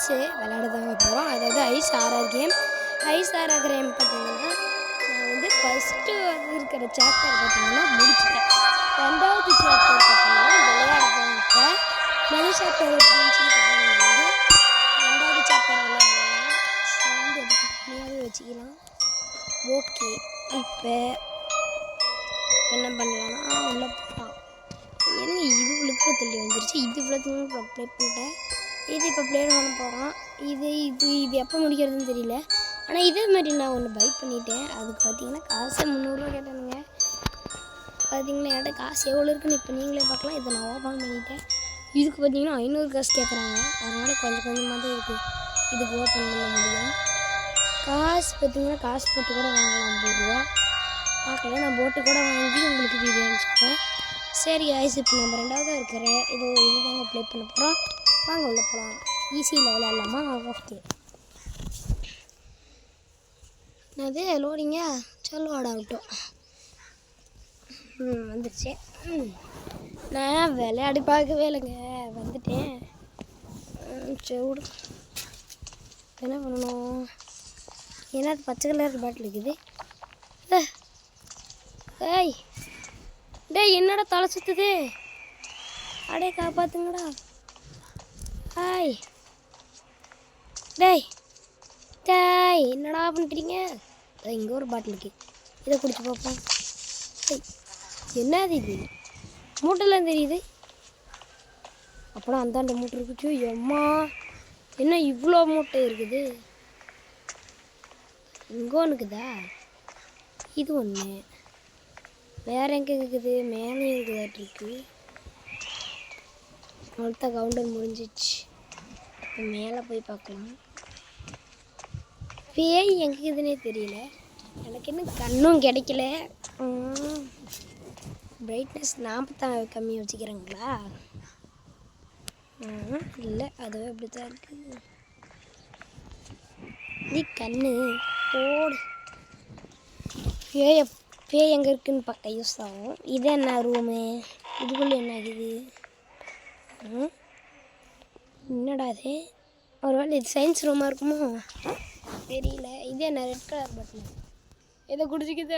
Ice விளையாட தாங்க போகிறோம். அதாவது ice RR game. Ice RR game பார்த்தீங்கன்னா நான் வந்து ஃபஸ்ட்டு இருக்கிற சாப்டர் பார்த்தீங்கன்னா முடிச்சிட்டேன். 2வது சாப்டர் பார்த்தீங்கன்னா விளையாட போகிறப்ப முதல் சாப்டர் எப்படின்னு சொல்லி பார்த்தீங்கன்னா 2வது சாப்டர் விளையாடலாம். சவுண்டு எடுத்து கம்மியாகவே வச்சுக்கலாம். ஓகே, இப்போ என்ன பண்ணலான்னா உள்ள போகலாம். ஏன்னா இது இவ்வளோ தள்ளி வந்துருச்சு. இது இவ்வளோத்தையும் ப்ளே பண்ணிட்டேன். இது இப்போ ப்ளே பண்ண போகிறோம். இது எப்போ முடிக்கிறதுன்னு தெரியல. ஆனால் இதே மாதிரி நான் ஒன்று பை பண்ணிட்டேன். அதுக்கு பார்த்தீங்கன்னா காசு 300 கேட்டானுங்க. பார்த்தீங்களா என்கிட்ட காசு எவ்வளோ இருக்குன்னு இப்போ நீங்களே பார்க்கலாம். இதை நான் ஓப்பன் பண்ணிட்டேன். இதுக்கு பார்த்தீங்கன்னா 500 காசு கேட்குறாங்க. அதனால் கொஞ்சம் கொஞ்சமாக தான் இருக்குது இதுக்கு ஓப்பன் பண்ண முடியும். காசு பார்த்தீங்கன்னா காசு போட்டு கூட வாங்கலாம். 50 ரூபா பார்க்கல. நான் போட்டு கூட வாங்கி உங்களுக்கு வீடியோ அனுப்பிச்சிப்பேன். சரி ஐஸ், இப்போ நம்ம 2வது இருக்கிறேன். இதுதாங்க ப்ளே பண்ண போகிறோம். வாங்க உள்ள போகலாம். ஈஸியில் விளையாடலாமா? ஓகே, அது லோடிங்க சொல்லுவாடா விட்டோம். வந்துடுச்சு. நான் விளையாடி பார்க்கவே இல்லைங்க, வந்துட்டேன். சரி விடு, என்ன பண்ணணும்? ஏன்னா அது பச்சை கலர் பாட்டில் இருக்குது. ஏய் டேய், என்னடா தலை சுற்றுது? அடே காப்பாற்றுங்கடா. ஹாய் டேய் டேய், என்னடா பண்ணுறீங்க? இங்கே ஒரு பாட்டில் இருக்குது, இதை குடிச்சு பார்ப்போம். என்னது இது? மூட்டைலாம் தெரியுது. அப்புறம் அந்தாண்ட மூட்டை இருக்குச்சு. எம்மா, என்ன இவ்வளோ மூட்டை இருக்குது? இங்கே ஒன்று இருக்குதா? இது ஒன்று வேறு எங்கே இருக்குது? மேலே இருக்குதாட்டிருக்கு. அவ்வளோதான், கவுண்டர் முடிஞ்சிச்சு. இப்போ மேலே போய் பார்க்கலாம். பேய் எங்கே இருக்குதுன்னே தெரியல. எனக்கு இன்னும் கண்ணும் கிடைக்கல. பிரைட்னஸ் 40 கம்மியாக வச்சுக்கிறேங்களா? இல்லை, அதுவே அப்படி தான் இருக்குது. நீ கண்ணு போடு. பேய் எங்கே இருக்குதுன்னு பார்க்க யூஸ் ஆகும். இது என்ன ரூமு? இதுக்குள்ளே என்ன ஆகுது? என்னடா இது? ஒரு வேளை இது சயின்ஸ் ரூமாக இருக்குமோ தெரியல. இது என்ன ரெட் கலர் பட்டன்? இதை குடிச்சிக்கிது.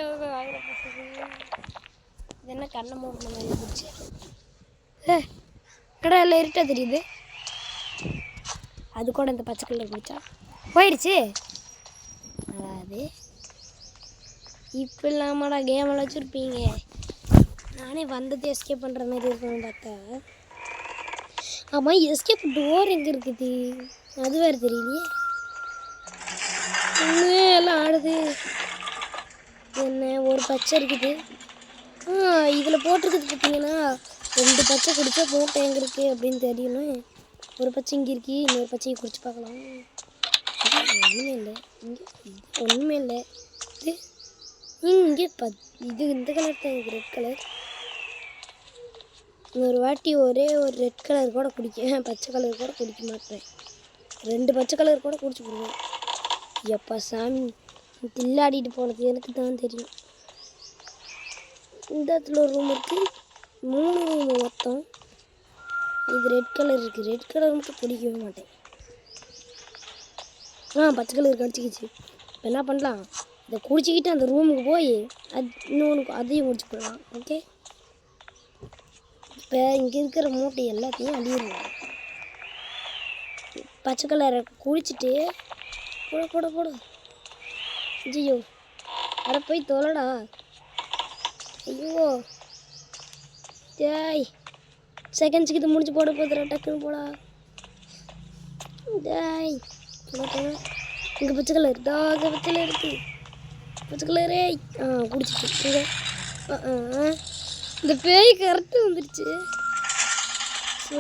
இது என்ன கண்ணை மூடின மாதிரி இருந்துச்சு? கடை எல்லாம் இருட்டாக தெரியுது. அது கூட இந்த பச்சை கலர் குடிச்சா போயிடுச்சு. அதாவது இப்போ இல்லாமடா கேமெல்லாம் வச்சுருப்பீங்க. நானே வந்தது எஸ்கேப் பண்ணுற மாதிரி இருக்கணும்னு பார்த்தா. ஆமாம், எஸ்கேப் டோர் எங்கே இருக்குது? அது வேறு தெரியலையே. எல்லாம் ஆடுது. என்ன ஒரு பச்சை இருக்குது. இதில் போட்டிருக்குது பார்த்தீங்கன்னா 2 பச்சை குடித்தா மூட்டை எங்கே இருக்குது அப்படின்னு தெரியணும். ஒரு பச்சை இங்கே இருக்கு, இன்னொரு பச்சையை குடிச்சு பார்க்கலாம். ஒன்றுமே இல்லை இங்கே, ஒன்றுமே இல்லை. இது இங்கே இது இந்த கலர் தான், இது ரெட் கலர். ஒரு வாட்டி ஒரே ஒரு ரெட் கலர் கூட குடிக்க, பச்சை கலர் கூட குடிக்க மாட்டேன். 2 பச்சை கலர் கூட குடிச்சு போடுவேன். எப்பா சாமி, தில்லாடிட்டு போனது எனக்கு தான் தெரியும். இந்த இடத்துல ஒரு ரூம் இருக்குது, 3 ரூம் மொத்தம். இது ரெட் கலர் இருக்குது. ரெட் கலர் மட்டும் குடிக்கவே மாட்டேன். பச்சை கலர் கடிச்சிக்கிச்சு. இப்போ என்ன பண்ணலாம்? இதை குடிச்சிக்கிட்டு அந்த ரூமுக்கு போய் இன்னொன்று அதையும் குடிச்சு போடலாம். ஓகே, இப்போ இங்கே இருக்கிற மூட்டை எல்லாத்தையும் அடியிடலாம். பச்சை கலரை குடிச்சிட்டு போட. ஐயோ, வர போய் தொலைடா. ஐயோ டேய், செகண்ட்ஸுக்கு இது முடிச்சு போட போதுடா, டக்குன்னு போடா. டேய் இங்கே பச்சை கலர் அங்கே பச்சை கலர் இருக்குது. பச்சை கலரே குடிச்சிட்டு இந்த பேய் கரெக்டாக வந்துடுச்சு. ஸோ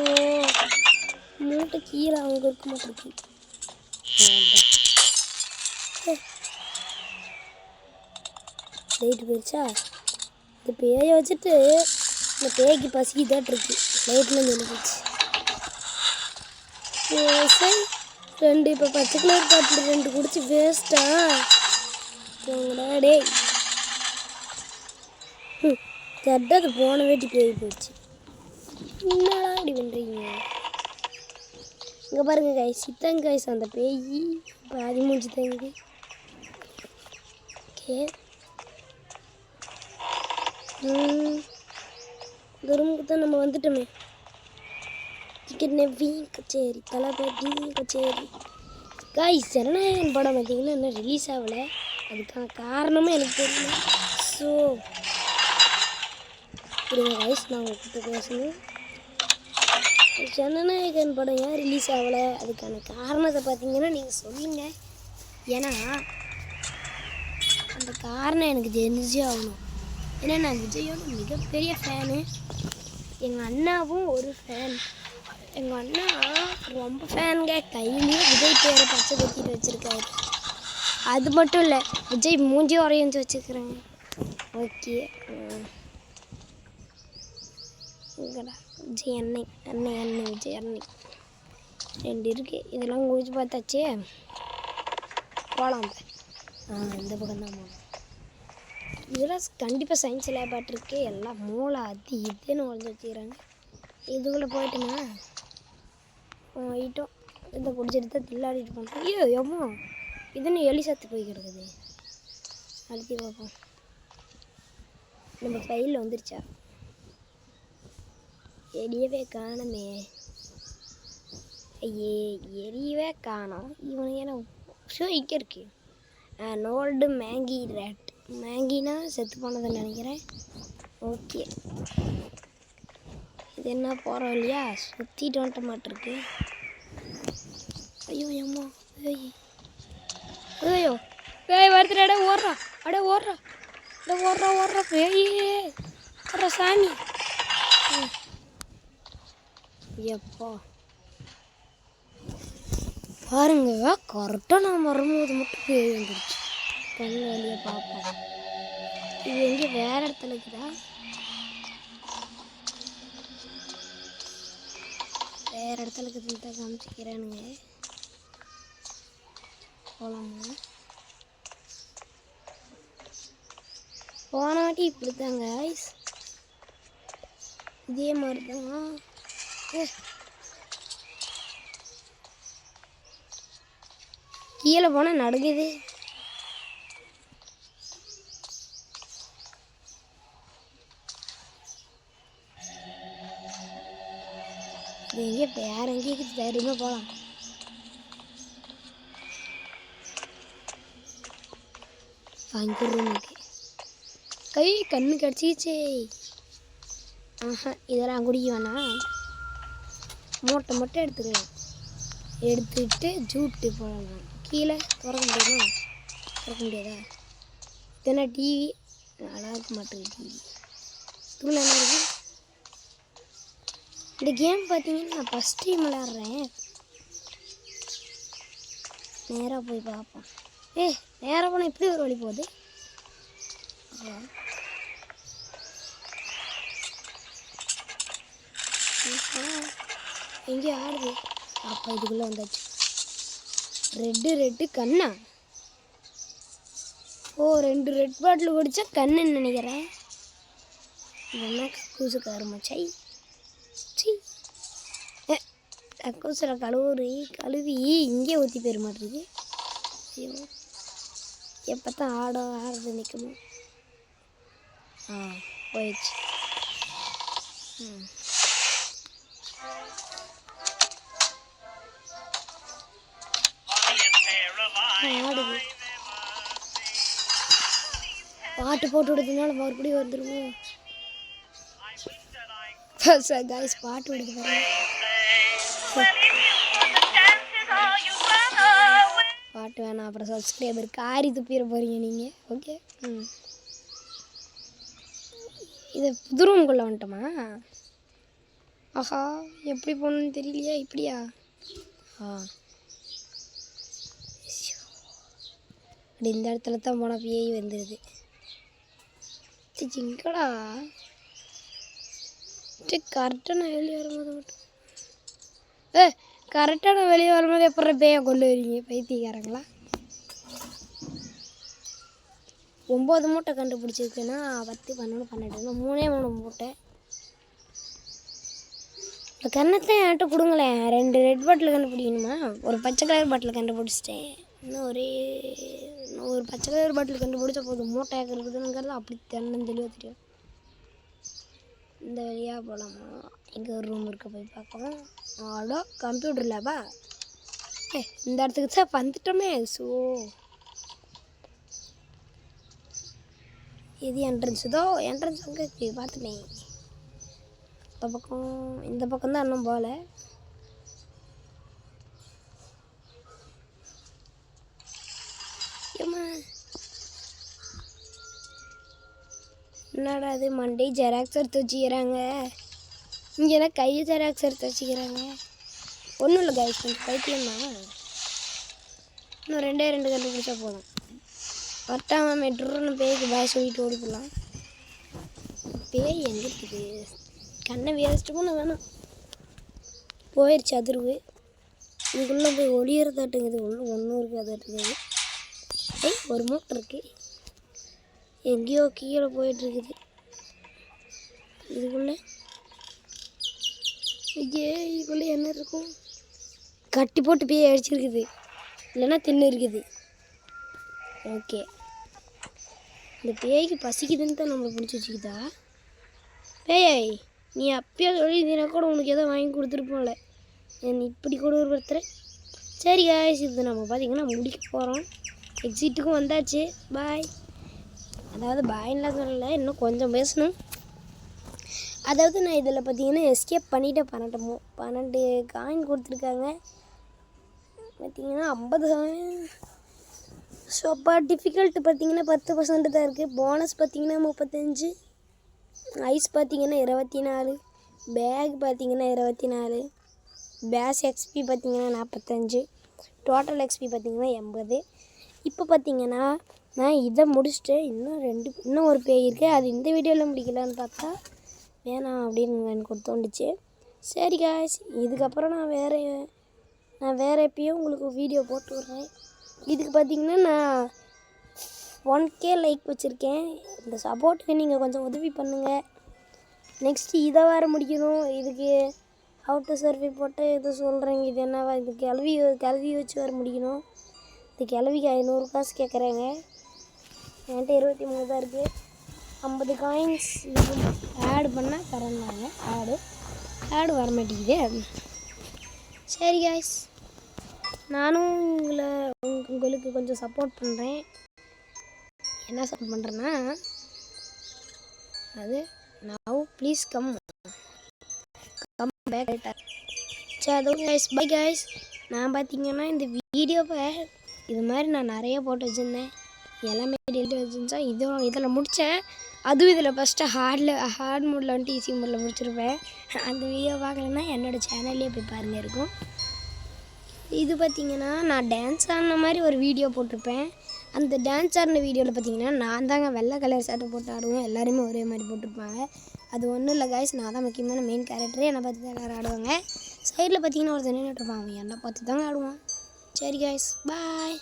மூட்டை கீழே அவங்க இருக்க மாட்டேங்குது. லைட்டு போயிடுச்சா? இந்த பேயை வச்சுட்டு இந்த பேய்க்கு பசிக்கிதாட்டு இருக்கு. லைட்லாம் நினைக்கிச்சு. சரி 2 இப்போ பச்சை கலர் பாட்டில் 2 குடிச்சு வேஸ்ட்டா போங்கடா. டேய் கரெக்டாக அது போன வேட்டி பேய் போயிடுச்சு. என்னடா இப்படி பண்ணுறீங்க? இங்கே பாருங்க கைஸ், சித்தன் கைஸ் அந்த பேய் பாதி மூஞ்சி தங்குது. ஓகே, இந்த ரூமுக்கு தான் நம்ம வந்துட்டோமே. நெவி கச்சேரி தளபதி கச்சேரி கைஸ். ஜனநாயகன் படம் பார்த்தீங்கன்னா இன்னும் ரிலீஸ் ஆகலை. அதுக்கான காரணமும் எனக்கு தெரியல. ஸோ இருங்க கைஸ், நான் உங்கள்கிட்ட பேசணும். ஜனநாயகன் படம் ஏன் ரிலீஸ் ஆகலை அதுக்கான காரணத்தை பார்த்தீங்கன்னா நீங்கள் சொல்லுங்கள். ஏன்னா அந்த காரணம் எனக்கு தெரிஞ்சே ஆகணும். ஏன்னா நான் விஜயோட மிகப்பெரிய ஃபேனு. எங்கள் அண்ணாவும் ஒரு ஃபேன். எங்கள் அண்ணா ரொம்ப ஃபேனுங்க. கையிலேயே விஜய் பேரை பச்சை கட்டிட்டு வச்சுருக்காரு. அது மட்டும் இல்லை, விஜய் மூஞ்சி வரைஞ்சி வச்சுக்கிறேங்க. ஓகே, இங்கடா விஜய் அண்ணன் விஜய் அண்ணன் 2 இருக்குது. இதெல்லாம் குடிச்சு பார்த்தாச்சே, போகலாம். இந்த பக்கம் தான் போகலாம். இதெல்லாம் கண்டிப்பாக சயின்ஸ் லேபாட் இருக்குது. எல்லாம் மூளை அது இதுன்னு உழைச்சி வச்சுக்கிறாங்க. இதுக்குள்ளே போயிட்டோமா, போயிட்டோம். இதை குடிச்சிட்டு தான் தில்லாடிட்டு போனோம். ஐயோ எம்மோ, இதுன்னு எலி சத்து போய் கிடக்குது. அழுத்தி பார்ப்போம். நம்ம ஃபைலில் வந்துருச்சா? எரியவே காணுமே. ஐயே, எரியவே காணோம். இவனுக்கு என்ன ஷோ இங்கே இருக்கு. நோல்டு மேங்கி ரேட். மேங்கினா செத்து போனதுன்னு நினைக்கிறேன். ஓகே, இது என்ன போகிறோம் இல்லையா, சுற்றிட்டு வந்துட்ட மாட்டிருக்கு. ஐயோ ஏம்மா, ஐயோ பேய் வருதுடா. ஓடுறா, ஓடுறா, ஓடுறா பேய், ஓடுறா சாமி. எப்பா பாருங்க, கரெக்டாக நான் வரும்போது மட்டும் பேய் வந்துடுச்சு. கண்ணு வழியை பார்ப்போம். இது எங்கே வேறு இடத்துல இருக்குதா? வேறு இடத்துல இருக்குதுன்னு தான் காமிச்சிக்கிறேனுங்க. போகலாமா? போன வாட்டி இப்படி தாங்க இதே மாதிரி தான். கீழே போனால் நடுங்குது. இது எங்கே வேறு எங்கேயும் தைரியமாக போகலாம். அங்கே ரூமுக்கு கை கண்ணு கிடச்சிச்சே. இதெல்லாம் குடிக்க வேணாம், மூட்டை மட்டும் எடுத்துக்கலாம். எடுத்துக்கிட்டு ஜூட்டு போடலாம். கீழே திறக்க முடியுமா? திறக்க முடியாதா? இதென்ன டிவி நல்லா இருக்க மாட்டேங்குது. டிவி தூள் என்ன இருக்குது? இந்த கேம் பார்த்தீங்கன்னா நான் ஃபஸ்ட் டைம் விளையாடுறேன். நேராக போய் பார்ப்போம். நேராக போனால் இப்படி ஒரு வழி போகுது. எங்கே ஆடுது? அப்போ இதுக்குள்ளே வந்தாச்சு. ரெட்டு கண்ணா? ஓ, 2 ரெட் பாட்டில் குடித்தா கண்ணுன்னு நினைக்கிறேன். என்ன கக்கூசுக்காரு மச்சாய். கக்கூசில் கழுவி இங்கே ஊற்றி போயிட மாட்டேங்குது. ஐயோ, எப்போ தான் ஆடுறது நிற்கணும். போயிடுச்சு. ஆடுது. பாட்டு போட்டு விடுறதுனால மறுபடியும் வந்துடுவோம். கைஸ், பாட்டு விடுது பாருங்க. பாட்டு வேணாம், அப்புறம் சப்ஸ்கிரைபர் காரி துப்பிட போகிறீங்க நீங்கள். ஓகே, இதை புது ரூம்குள்ளே வந்துட்டோமா? ஆஹா, எப்படி போகணுன்னு தெரியலையா? இப்படியா? அப்படி இந்த இடத்துல தான் போனால் பேய் வந்துடுது. சிங்கடா கரெக்டாக நான் வெளியே வரும்போது மட்டும் கரெக்டாக நான் வெளியே வரும்போது எப்போ பேயை கொண்டு வரீங்க பைத்தியக்காரங்களா? 9 மூட்டை கண்டுபிடிச்சிருக்குன்னா 10, 11, 12 3 மூட்டை. இந்த கன்னத்தை என்கிட்ட கொடுங்களேன். 2 ரெட் பாட்டில் கண்டுபிடிக்கணுமா? ஒரு பச்சை கலர் பாட்டில் கண்டுபிடிச்சிட்டேன். இன்னும் ஒரு பச்சை கலர் பாட்டில் கண்டுபிடிச்சா போதும். மூட்டையாக இருக்குதுங்கிறது அப்படி தெளிவாக தெரியும். இந்த வழியாக போகலாமா? இங்கே ஒரு ரூம் இருக்க போய் பார்க்கலாம். ஆடோ கம்ப்யூட்டர் லேபா? இந்த இடத்துக்கு சார் வந்துட்டோமே. ஸோ இது என்ட்ரன்ஸ் அங்கே இருக்குது, பார்த்துட்டேன். இந்த பக்கம் தான் இன்னும் போகல. என்னடா அது மண்டே ஜெராக்ஸ் எடுத்து வச்சுக்கிறாங்க. இங்கேனா கையை ஜெராக்ஸ் எடுத்து வச்சுக்கிறாங்க. ஒன்றும் இல்லை கைஸ், கொஞ்சம் பைத்தியம்மா. இன்னும் 2 கண்டுபிடிச்சா போதும். பட்டாம மெட்ரோன்னு பேய்க்கு பாய் சொல்லிட்டு ஓடி போடலாம். பேய் எங்கே இருக்குது? கண்ணை வேஸ்ட்டு பண்ண வேணாம். போயிடுச்சு அதிர்வு. இதுக்குள்ளே போய் ஒளியறதாட்டுங்குது. ஒன்றும் இருக்காதாட்டுங்குது. ஒரு மூட்டை இருக்குது, எங்கேயோ கீழே போயிட்டுருக்குது. இதுக்குள்ளே என்ன இருக்கும்? கட்டி போட்டு பேய் அடிச்சிருக்குது, இல்லைன்னா தின்னு இருக்குது. ஓகே, இந்த பேய்க்கு பசிக்குதுன்னு தான் நம்மளை பிடிச்சி வச்சுக்குதா? பேய், நீ அப்பயே சொல்லியிருந்தீனா கூட உனக்கு எதோ வாங்கி கொடுத்துருப்போம்ல. நீ இப்படி கூட ஒரு ஒருத்தர். சரி காய்ஸ், இது நம்ம பார்த்திங்கன்னா முடிக்க போகிறோம். எக்ஸிட்டுக்கும் வந்தாச்சு. பாய். அதாவது பாயின்லாம் சொல்லலை, இன்னும் கொஞ்சம் பேசணும். அதாவது நான் இதில் பார்த்தீங்கன்னா எஸ்கேப் பண்ணிவிட்டேன். 12 காயின் கொடுத்துருக்காங்க. பார்த்திங்கன்னா 50 காயின். ஸோ அப்போ டிஃபிகல்ட்டு பார்த்திங்கன்னா 10% தான் இருக்குது. போனஸ் பார்த்திங்கன்னா 35, ஐஸ் பார்த்திங்கன்னா 24, பேக் பார்த்திங்கன்னா 24, பேஸ் எக்ஸ்பி பார்த்திங்கன்னா 45, டோட்டல் எக்ஸ்பி பார்த்திங்கன்னா 80. இப்போ பார்த்திங்கன்னா நான் இதை முடிச்சுட்டு இன்னும் ஒரு பேய் இருக்குது. அது இந்த வீடியோவில் முடிக்கலான்னு பார்த்தா வேணாம் அப்படின்னு எனக்கு தோணுச்சு. சரி காய்ஸ், இதுக்கப்புறம் நான் வேறு எப்பயும் உங்களுக்கு வீடியோ போட்டு விட்றேன். இதுக்கு பார்த்திங்கன்னா நான் 1K லைக் வச்சுருக்கேன். இந்த சப்போர்ட்டுக்கு நீங்கள் கொஞ்சம் உதவி பண்ணுங்கள். நெக்ஸ்ட்டு இதை வேறு முடிக்கணும். இதுக்கு ஹவு டு சர்வே போட்டு எது சொல்கிறேங்க. இது என்னவா? இது கல்வி வச்சு வேறு முடிக்கணும். இந்த கிழவிக்கு 500 காசு கேட்குறாங்க. என்கிட்ட 23 தான் இருக்குது. 50 காயின்ஸ் ஆட் பண்ணால் தரேன்னாங்க. ஆடு வர மாட்டேங்குது. சரி காய்ஸ், நானும் உங்களுக்கு கொஞ்சம் சப்போர்ட் பண்ணுறேன். என்ன சப்போர்ட் பண்ணுறேன்னா, அது now please come back later. சரி அதுவும் கைஸ், பை கைஸ். நான் பார்த்திங்கன்னா இந்த வீடியோவை இது மாதிரி நான் நிறைய போட்டு வச்சுருந்தேன். எல்லாமே டெலிட் வச்சுருந்தா இதில் முடித்தேன். அதுவும் இதில் ஃபஸ்ட்டு ஹார்ட் மோடில் வந்துட்டு ஈஸி மோடில் முடிச்சிருப்பேன். அந்த வீடியோ பார்க்கலன்னா என்னோடய சேனல்லே போய் பாருங்கள் இருக்கும். இது பார்த்திங்கன்னா நான் டான்ஸ் ஆடின மாதிரி ஒரு வீடியோ போட்டிருப்பேன். அந்த டான்ஸ் ஆடின வீடியோவில் பார்த்திங்கன்னா நான் தாங்க வெள்ளை கலர் சட்டை போட்டு ஆடுவேன். எல்லாருமே ஒரே மாதிரி போட்டிருப்பாங்க. அது ஒன்றும் இல்லை காய்ஸ், நான் தான் முக்கியமான மெயின் கேரக்டரே. என்னை பார்த்து தான் எல்லோரும் ஆடுவாங்க. சைடில் பார்த்திங்கன்னா ஒரு நின்றுட்டு இருப்பான். அவன் என்னை பார்த்து தாங்க ஆடுவான். சரி காய்ஸ், பாய்.